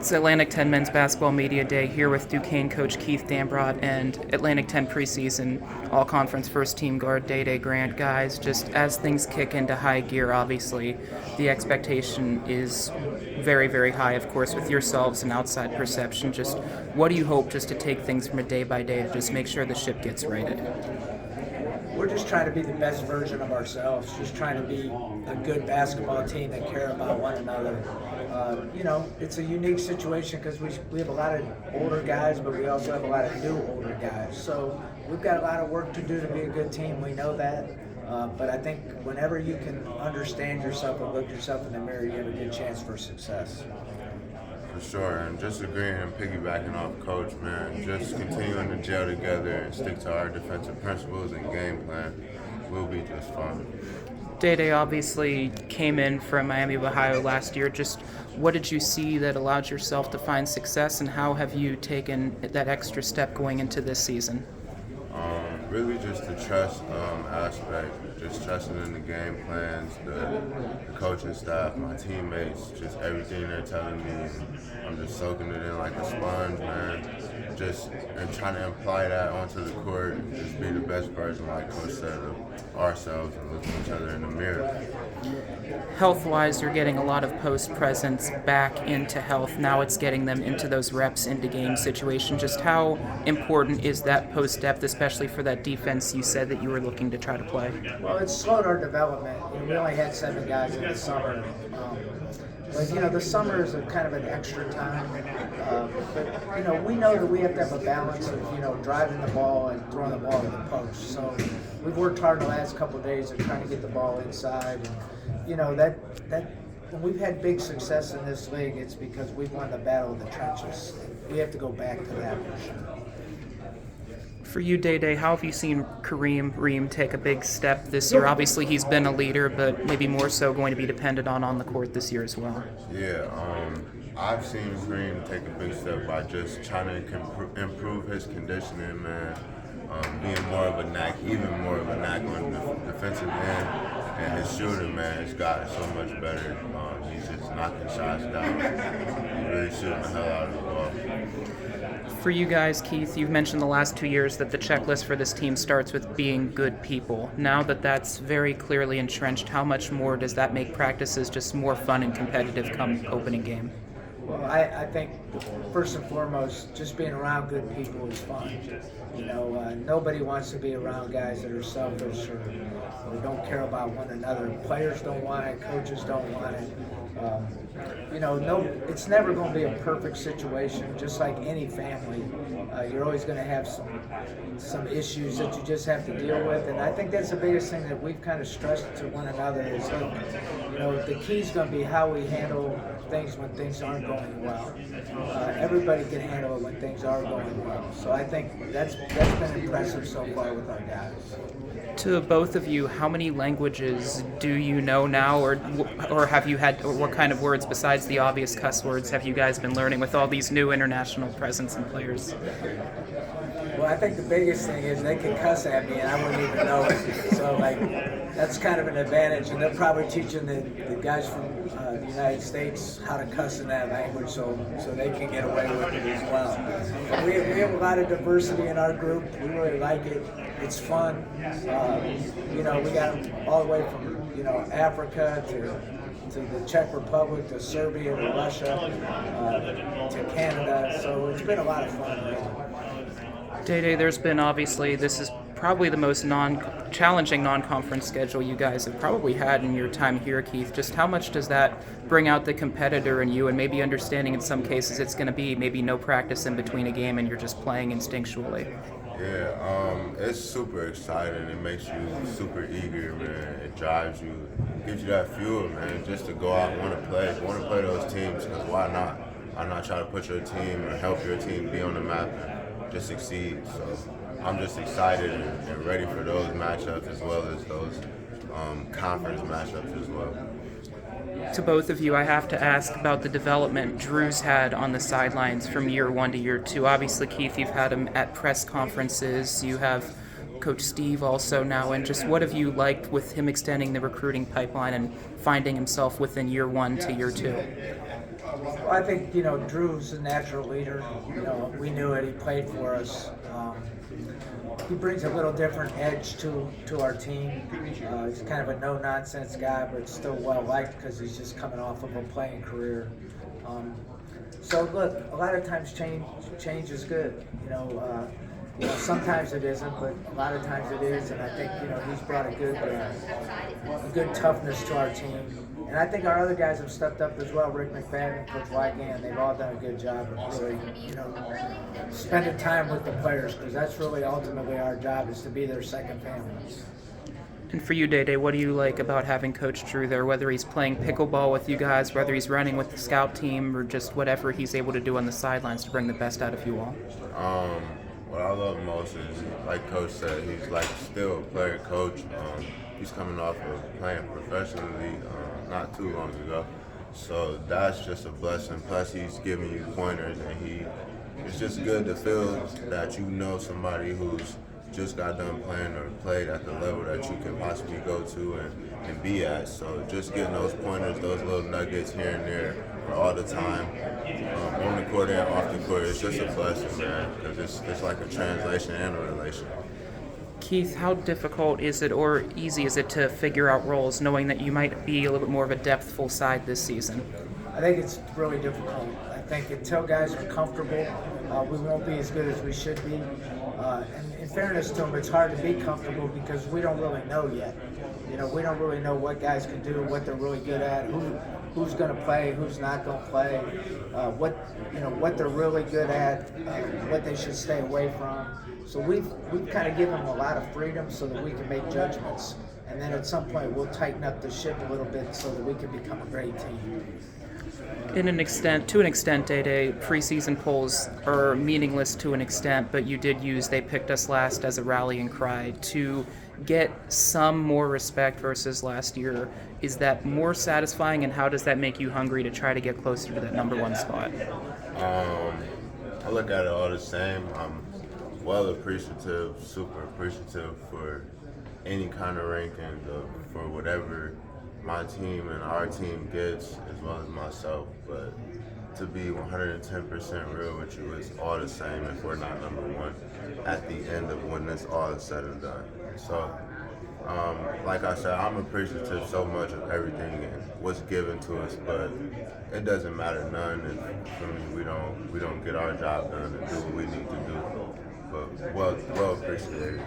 It's Atlantic 10 Men's Basketball Media Day here with Duquesne coach Keith Dambrot and Atlantic 10 preseason all-conference first-team guard Day Grant. Guys, just as things kick into high gear, obviously, the expectation is very, very high, of course, with yourselves and outside perception. Just what do you hope just to take things from a day by day to just make sure the ship gets righted? We're just trying to be the best version of ourselves, just trying to be a good basketball team that care about one another. It's a unique situation because we have a lot of older guys, but we also have a lot of new older guys. So we've got a lot of work to do to be a good team. We know that. But I think whenever you can understand yourself and look yourself in the mirror, you have a good chance for success. For sure, and just agreeing and piggybacking off Coach, man, just continuing to gel together and stick to our defensive principles and game plan will be just fun. Day obviously came in from Miami of Ohio last year. Just what did you see that allowed yourself to find success, and how have you taken that extra step going into this season? Really just the trust aspect, just trusting in the game plans, the coaching staff, my teammates, just everything they're telling me. I'm just soaking it in like a sponge, man. And trying to apply that onto the court and just be the best version, like Coach said, of ourselves and look at each other in the mirror. Health-wise, you're getting a lot of post-presence back into health. Now it's getting them into those reps, into game situation. Just how important is that post-depth, especially for that defense you said that you were looking to try to play? Well, it's slowed our development. We only had 7 guys in the summer. But the summer is a kind of an extra time. But we know that we have to have a balance of, driving the ball and throwing the ball to the post. So we've worked hard the last couple of days of trying to get the ball inside. And, that when we've had big success in this league, it's because we've won the battle of the trenches. We have to go back to that for sure. For you, Day, how have you seen Kareem Reem take a big step this year? Obviously, he's been a leader, but maybe more so going to be dependent on the court this year as well. Yeah, I've seen Kareem take a big step by just trying to improve his conditioning, man. Being more of a knack, even more of a knack on the defensive end, and his shooting, man, it's gotten so much better. He's just knocking shots down. He's really shooting the hell out of the ball. For you guys, Keith, you've mentioned the last 2 years that the checklist for this team starts with being good people. Now that that's very clearly entrenched, how much more does that make practices just more fun and competitive come opening game? Well, I think first and foremost, just being around good people is fun. Nobody wants to be around guys that are selfish or don't care about one another. Players don't want it, coaches don't want it. It's never going to be a perfect situation. Just like any family, you're always going to have some issues that you just have to deal with. And I think that's the biggest thing that we've kind of stressed to one another is, the key's going to be how we handle things when things aren't going well. Everybody can handle it when things are going well. So I think that's been impressive so far with our guys. To both of you, how many languages do you know now, or have you had, or what kind of words besides the obvious cuss words have you guys been learning with all these new international presence and players? Well, I think the biggest thing is they can cuss at me and I wouldn't even know it. So, that's kind of an advantage, and they're probably teaching the guys from the United States how to cuss in that language so they can get away with it as well. But we have a lot of diversity in our group. We really like it. It's fun. We got them all the way from, Africa to the Czech Republic, to Serbia, to Russia, to Canada. So it's been a lot of fun, really. Day, there's been obviously, this is probably the most challenging non-conference schedule you guys have probably had in your time here, Keith. Just how much does that bring out the competitor in you, and maybe understanding in some cases it's going to be maybe no practice in between a game and you're just playing instinctually? Yeah, it's super exciting. It makes you super eager, man. It drives you, gives you that fuel, man, just to go out and want to play those teams, because why not? Why not try to put your team or help your team be on the map and just succeed? So I'm just excited and ready for those matchups as well as those conference matchups as well. To both of you, I have to ask about the development Drew's had on the sidelines from year 1 to year 2. Obviously, Keith, you've had him at press conferences. You have Coach Steve also now. And just what have you liked with him extending the recruiting pipeline and finding himself within year 1 to year 2? Well, I think, Drew's a natural leader. We knew it. He played for us. He brings a little different edge to our team. He's kind of a no-nonsense guy, but still well-liked because he's just coming off of a playing career. So, look, a lot of times change is good. Sometimes it isn't, but a lot of times it is. And I think, he's brought a good toughness to our team. And I think our other guys have stepped up as well. Rick McFadden, Coach Wygan, they've all done a good job of really, spending time with the players, because that's really ultimately our job, is to be their second family. And for you, Day, what do you like about having Coach Drew there, whether he's playing pickleball with you guys, whether he's running with the scout team, or just whatever he's able to do on the sidelines to bring the best out of you all? What I love most is, like Coach said, he's like still a player coach. He's coming off of playing professionally not too long ago. So that's just a blessing. Plus he's giving you pointers, and it's just good to feel that somebody who's just got done playing or played at the level that you can possibly go to and be at. So just getting those pointers, those little nuggets here and there all the time, on the court and off the court, it's just a blessing, man, because it's like a translation and a relation. Keith, how difficult is it or easy is it to figure out roles, knowing that you might be a little bit more of a depthful side this season? I think it's really difficult. I think until guys are comfortable, we won't be as good as we should be. And in fairness to them, it's hard to be comfortable because we don't really know yet. We don't really know what guys can do, what they're really good at, who's going to play, who's not going to play, what they're really good at, what they should stay away from. So we've kind of given them a lot of freedom so that we can make judgments, and then at some point we'll tighten up the ship a little bit so that we can become a great team. To an extent, Day, preseason polls are meaningless to an extent, but you did use "they picked us last" as a rallying cry to get some more respect versus last year. Is that more satisfying, and how does that make you hungry to try to get closer to that number one spot? I look at it all the same. I'm well appreciative, super appreciative for any kind of rankings for whatever my team and our team gets, as well as myself. But to be 110% real with you, it's all the same if we're not number one at the end of when it's all said and done. So, like I said, I'm appreciative so much of everything and what's given to us, but it doesn't matter none if we don't get our job done and do what we need to do. But well appreciated.